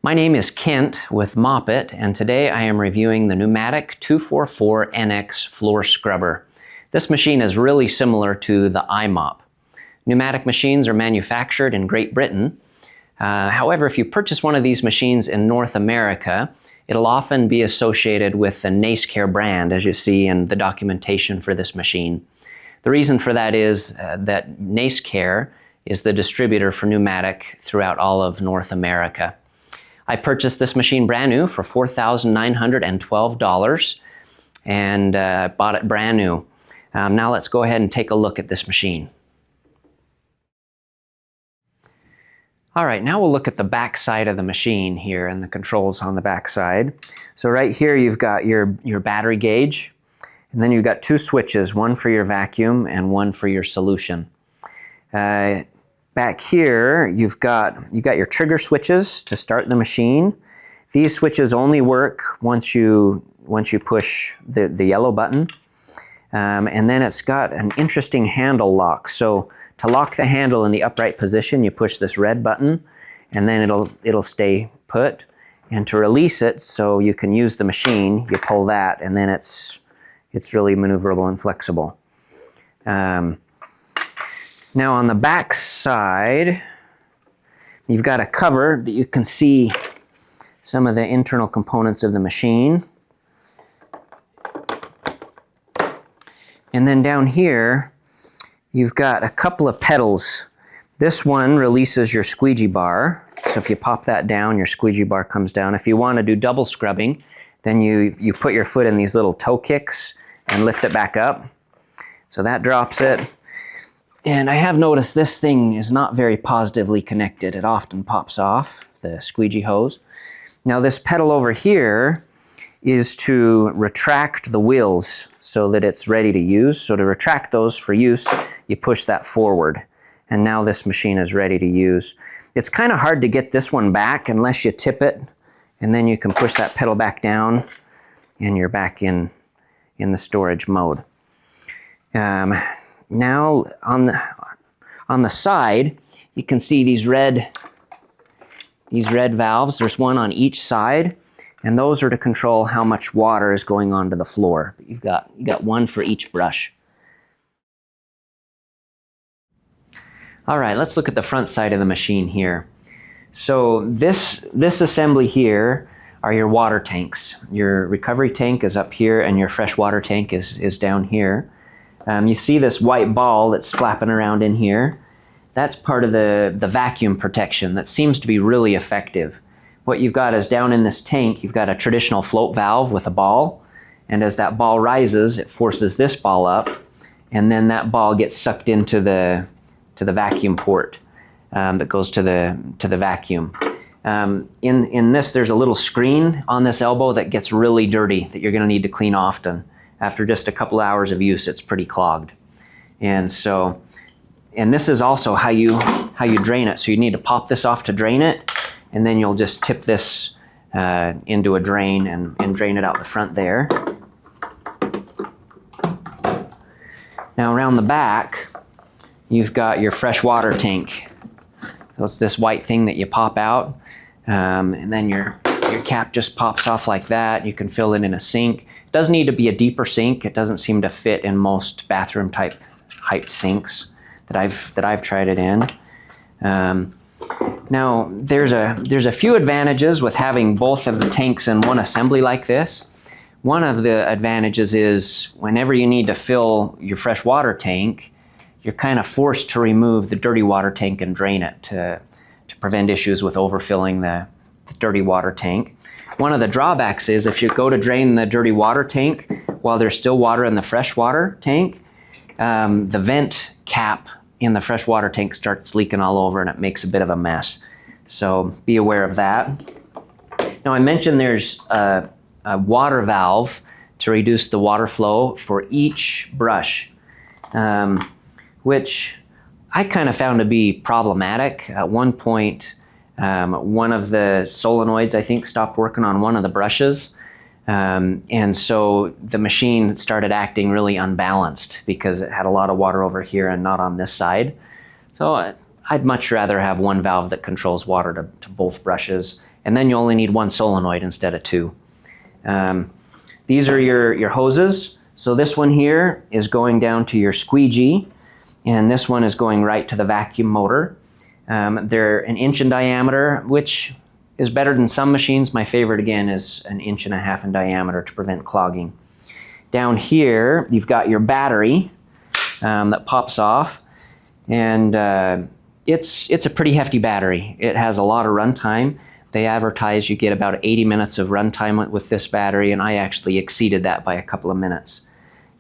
My name is Kent with Mopit, and today I am reviewing the Numatic 244NX floor scrubber. This machine is really similar to the iMop. Numatic machines are manufactured in Great Britain. However, if you purchase one of these machines in North America, it'll often be associated with the NaceCare brand, as you see in the documentation for this machine. The reason for that is that NaceCare is the distributor for Numatic throughout all of North America. I purchased this machine brand new for $4,912 and bought it brand new. Now let's go ahead and take a look at this machine. All right, now we'll look at the back side of the machine here and the controls on the back side. So right here you've got your battery gauge, and then you've got two switches, one for your vacuum and one for your solution. Back here, you've got your trigger switches to start the machine. These switches only work once you push the yellow button. And then it's got an interesting handle lock. So to lock the handle in the upright position, you push this red button, and then it'll stay put. And to release it, so you can use the machine, you pull that, and then it's really maneuverable and flexible. Now on the back side, you've got a cover that you can see some of the internal components of the machine. And then down here, you've got a couple of pedals. This one releases your squeegee bar. So if you pop that down, your squeegee bar comes down. If you want to do double scrubbing, then you put your foot in these little toe kicks and lift it back up. So that drops it. And I have noticed this thing is not very positively connected. It often pops off, the squeegee hose. Now this pedal over here is to retract the wheels so that it's ready to use. So to retract those for use, you push that forward. And now this machine is ready to use. It's kind of hard to get this one back unless you tip it, and then you can push that pedal back down and you're back in the storage mode. Now on the side, you can see these red valves. There's one on each side, and those are to control how much water is going onto the floor. You've got one for each brush. All right, let's look at the front side of the machine here. So this assembly here are your water tanks. Your recovery tank is up here, and your fresh water tank is down here. You see this white ball that's flapping around in here. That's part of the vacuum protection that seems to be really effective. What you've got is down in this tank, you've got a traditional float valve with a ball, and as that ball rises, it forces this ball up, and then that ball gets sucked into the vacuum port that goes to the vacuum. In this, there's a little screen on this elbow that gets really dirty that you're going to need to clean often. After just a couple hours of use, it's pretty clogged. And this is also how you drain it. So you need to pop this off to drain it, and then you'll just tip this into a drain and drain it out the front there. Now around the back, you've got your fresh water tank. So it's this white thing that you pop out, and then your cap just pops off like that. You can fill it in a sink. It does need to be a deeper sink. It doesn't seem to fit in most bathroom type height sinks that I've tried it in. Now there's a few advantages with having both of the tanks in one assembly like this. One of the advantages is whenever you need to fill your fresh water tank, you're kind of forced to remove the dirty water tank and drain it to prevent issues with overfilling the dirty water tank. One of the drawbacks is if you go to drain the dirty water tank while there's still water in the fresh water tank, the vent cap in the fresh water tank starts leaking all over, and it makes a bit of a mess. So be aware of that. Now I mentioned there's a water valve to reduce the water flow for each brush, which I kind of found to be problematic. At one point, one of the solenoids, I think, stopped working on one of the brushes. And so the machine started acting really unbalanced because it had a lot of water over here and not on this side. So I'd much rather have one valve that controls water to both brushes and then you only need one solenoid instead of two. These are your hoses. So this one here is going down to your squeegee, and this one is going right to the vacuum motor. They're 1 inch in diameter, which is better than some machines. My favorite, again, is 1.5 inches in diameter to prevent clogging. Down here, you've got your battery that pops off, and it's a pretty hefty battery. It has a lot of runtime. They advertise you get about 80 minutes of runtime with this battery, and I actually exceeded that by a couple of minutes.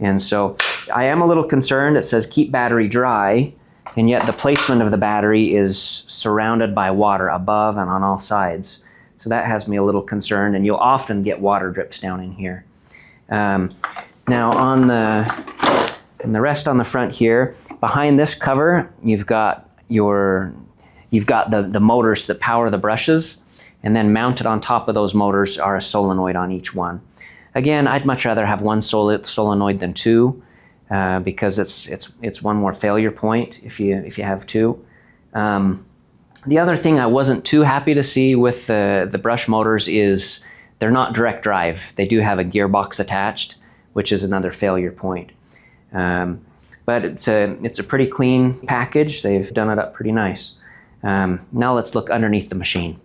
And so I am a little concerned. It says keep battery dry, and yet the placement of the battery is surrounded by water above and on all sides. So that has me a little concerned, and you'll often get water drips down in here. Now on the rest on the front here, behind this cover, you've got the motors that power the brushes, and then mounted on top of those motors are a solenoid on each one. Again, I'd much rather have one solenoid than two, because it's one more failure point if you have two. The other thing I wasn't too happy to see with the brush motors is they're not direct drive. They do have a gearbox attached, which is another failure point. But it's a pretty clean package. They've done it up pretty nice. Now let's look underneath the machine.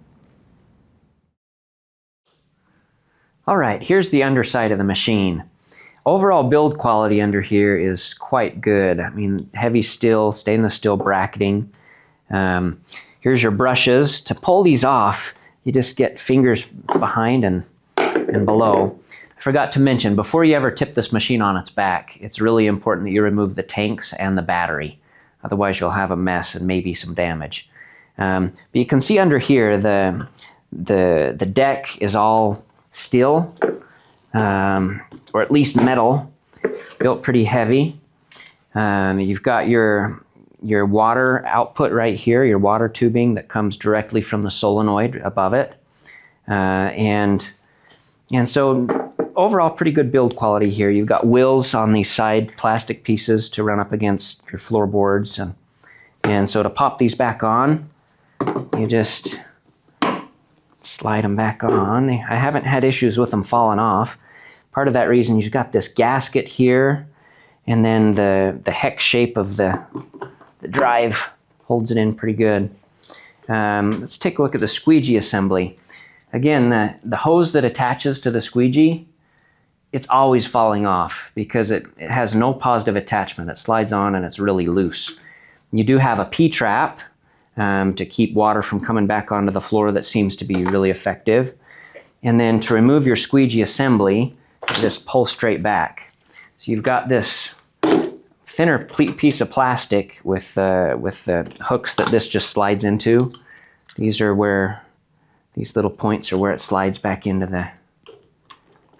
All right, here's the underside of the machine. Overall build quality under here is quite good. I mean, heavy steel, stainless steel bracketing. Here's your brushes. To pull these off, you just get fingers behind and below. I forgot to mention, before you ever tip this machine on its back, it's really important that you remove the tanks and the battery. Otherwise, you'll have a mess and maybe some damage. But you can see under here, the deck is all steel, or at least metal, built pretty heavy. You've got your water output right here, your water tubing that comes directly from the solenoid above it. And so overall pretty good build quality here. You've got wheels on these side plastic pieces to run up against your floorboards. And so to pop these back on, you just slide them back on. I haven't had issues with them falling off. Part of that reason, you've got this gasket here, and then the hex shape of the drive holds it in pretty good. Let's take a look at the squeegee assembly. Again, the hose that attaches to the squeegee, it's always falling off because it has no positive attachment. It slides on and it's really loose. You do have a P-trap to keep water from coming back onto the floor. That seems to be really effective. And then to remove your squeegee assembly, you just pull straight back. So you've got this thinner piece of plastic with the hooks that this just slides into. These little points are where it slides back into the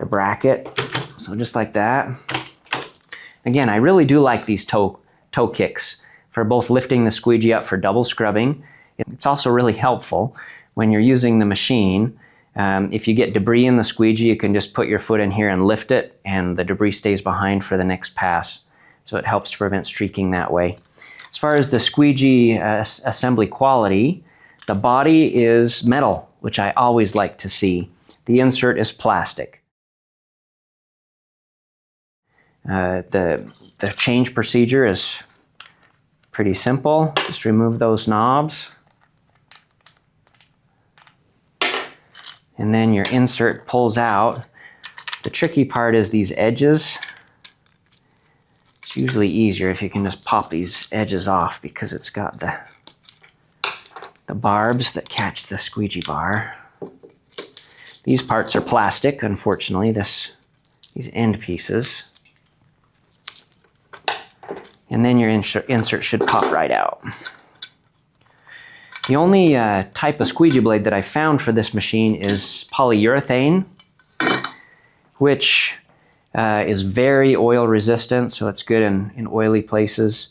bracket. So just like that. Again, I really do like these toe kicks for both lifting the squeegee up for double scrubbing. It's also really helpful when you're using the machine. If you get debris in the squeegee, you can just put your foot in here and lift it, and the debris stays behind for the next pass. So it helps to prevent streaking that way. As far as the squeegee assembly quality, the body is metal, which I always like to see. The insert is plastic. The change procedure is pretty simple. Just remove those knobs. And then your insert pulls out. The tricky part is these edges. It's usually easier if you can just pop these edges off because it's got the barbs that catch the squeegee bar. These parts are plastic, unfortunately, these end pieces. And then your insert should pop right out. The only type of squeegee blade that I found for this machine is polyurethane, which is very oil resistant, so it's good in oily places.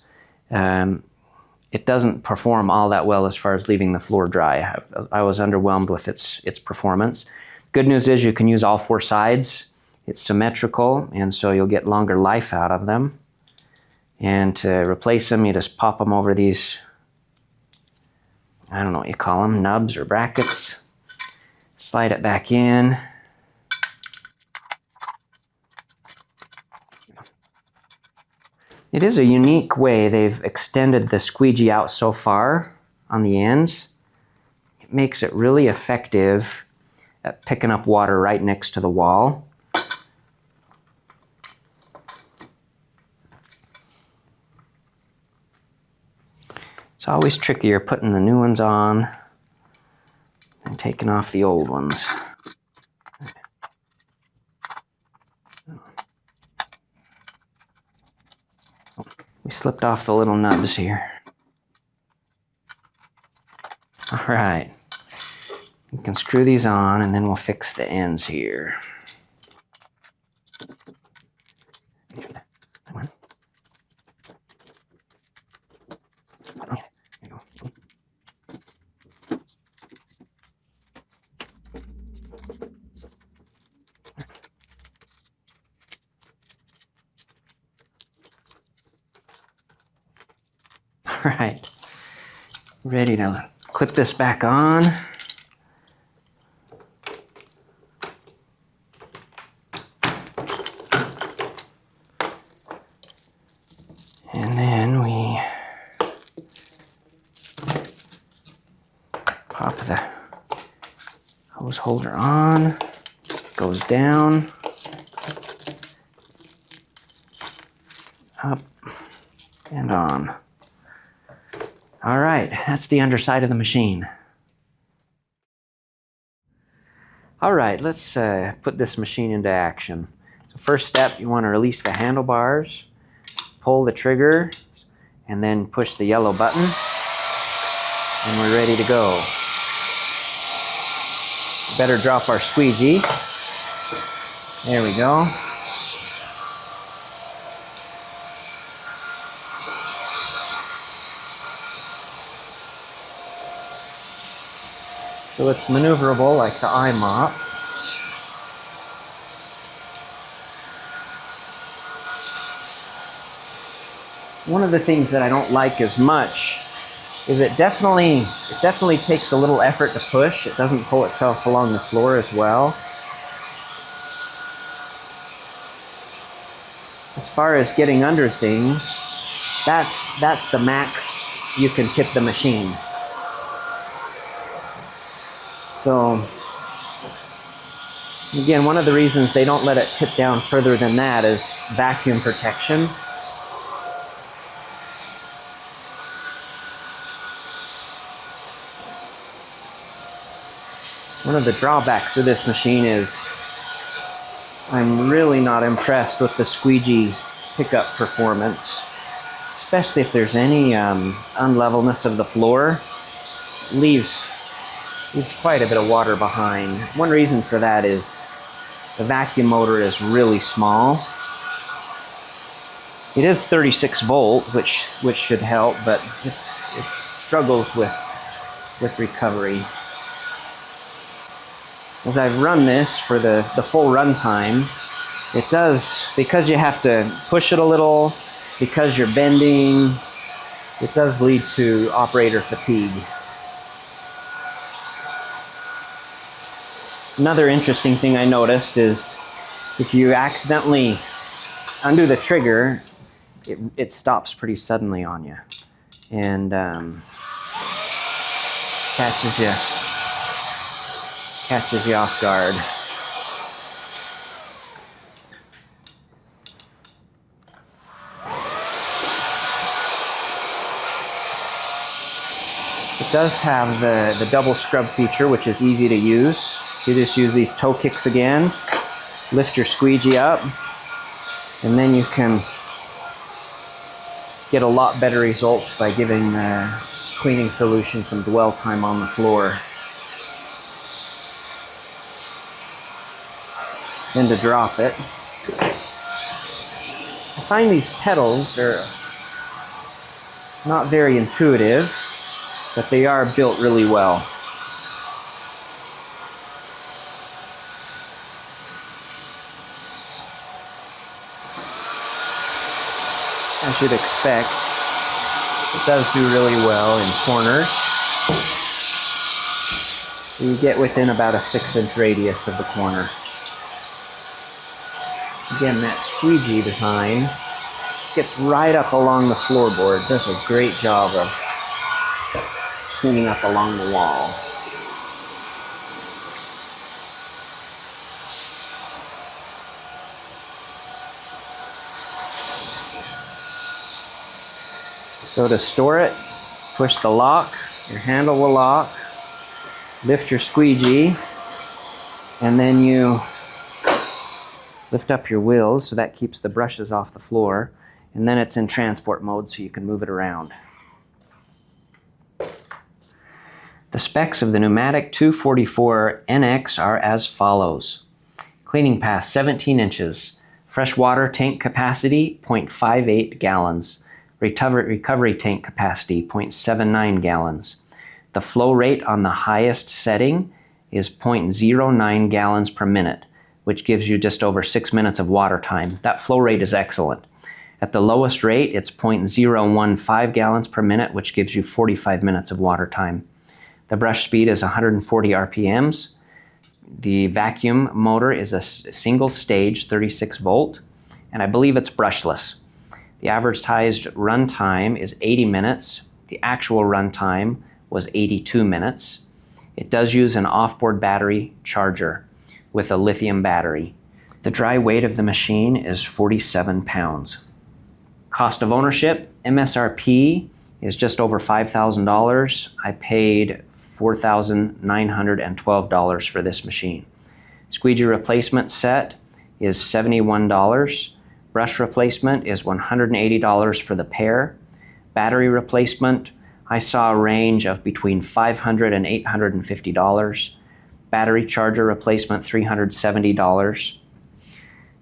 It doesn't perform all that well as far as leaving the floor dry. I was underwhelmed with its performance. Good news is you can use all four sides. It's symmetrical, and so you'll get longer life out of them. And to replace them, you just pop them over these, I don't know what you call them, nubs or brackets. Slide it back in. It is a unique way they've extended the squeegee out so far on the ends. It makes it really effective at picking up water right next to the wall. It's always trickier putting the new ones on and taking off the old ones. We slipped off the little nubs here. All right. We can screw these on and then we'll fix the ends here. All right, ready to clip this back on. And then we pop the hose holder on, goes down, up, and on. All right, that's the underside of the machine. All right, let's put this machine into action. So first step, you want to release the handlebars, pull the trigger, and then push the yellow button, and we're ready to go. Better drop our squeegee. There we go. So it's maneuverable like the eye mop. One of the things that I don't like as much is it definitely takes a little effort to push. It doesn't pull itself along the floor as well. As far as getting under things, that's the max you can tip the machine. So, again, one of the reasons they don't let it tip down further than that is vacuum protection. One of the drawbacks of this machine is I'm really not impressed with the squeegee pickup performance, especially if there's any unlevelness of the floor. It leaves quite a bit of water behind. One reason for that is the vacuum motor is really small. It is 36 volt, which should help, but it struggles with recovery. As I've run this for the full run time, it does, because you have to push it a little, because you're bending, it does lead to operator fatigue. Another interesting thing I noticed is if you accidentally undo the trigger, it stops pretty suddenly on you and catches you off guard. It does have the double scrub feature, which is easy to use. You just use these toe kicks again, lift your squeegee up, and then you can get a lot better results by giving the cleaning solution some dwell time on the floor. Then to drop it. I find these pedals are not very intuitive, but they are built really well. As you'd expect, it does do really well in corners. So you get within about a 6-inch radius of the corner. Again, that squeegee design gets right up along the floorboard. Does a great job of cleaning up along the wall. So to store it, push the lock, your handle will lock, lift your squeegee, and then you lift up your wheels so that keeps the brushes off the floor, and then it's in transport mode so you can move it around. The specs of the Numatic 244 NX are as follows. Cleaning path 17 inches, fresh water tank capacity 0.58 gallons. Recovery tank capacity 0.79 gallons. The flow rate on the highest setting is 0.09 gallons per minute, which gives you just over 6 minutes of water time. That flow rate is excellent. At the lowest rate, it's 0.015 gallons per minute, which gives you 45 minutes of water time. The brush speed is 140 RPMs. The vacuum motor is a single stage 36 volt, and I believe it's brushless. The advertised run time is 80 minutes. The actual run time was 82 minutes. It does use an off-board battery charger with a lithium battery. The dry weight of the machine is 47 pounds. Cost of ownership, MSRP is just over $5,000. I paid $4,912 for this machine. Squeegee replacement set is $71. Brush replacement is $180 for the pair. Battery replacement, I saw a range of between $500 and $850. Battery charger replacement, $370.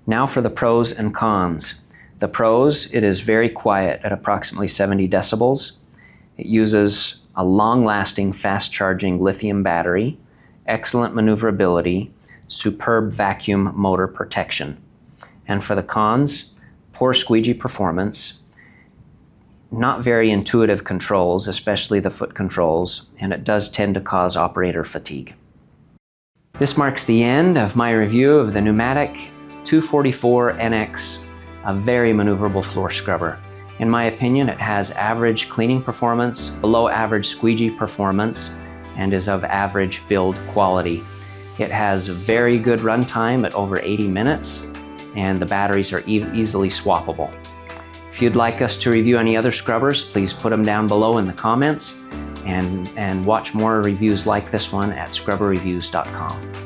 Now for the pros and cons. The pros, it is very quiet at approximately 70 decibels. It uses a long-lasting, fast-charging lithium battery, excellent maneuverability, superb vacuum motor protection. And for the cons, poor squeegee performance, not very intuitive controls, especially the foot controls, and it does tend to cause operator fatigue. This marks the end of my review of the Numatic 244 NX, a very maneuverable floor scrubber. In my opinion, it has average cleaning performance, below average squeegee performance, and is of average build quality. It has very good runtime at over 80 minutes, and the batteries are easily swappable. If you'd like us to review any other scrubbers, please put them down below in the comments, and watch more reviews like this one at scrubberreviews.com.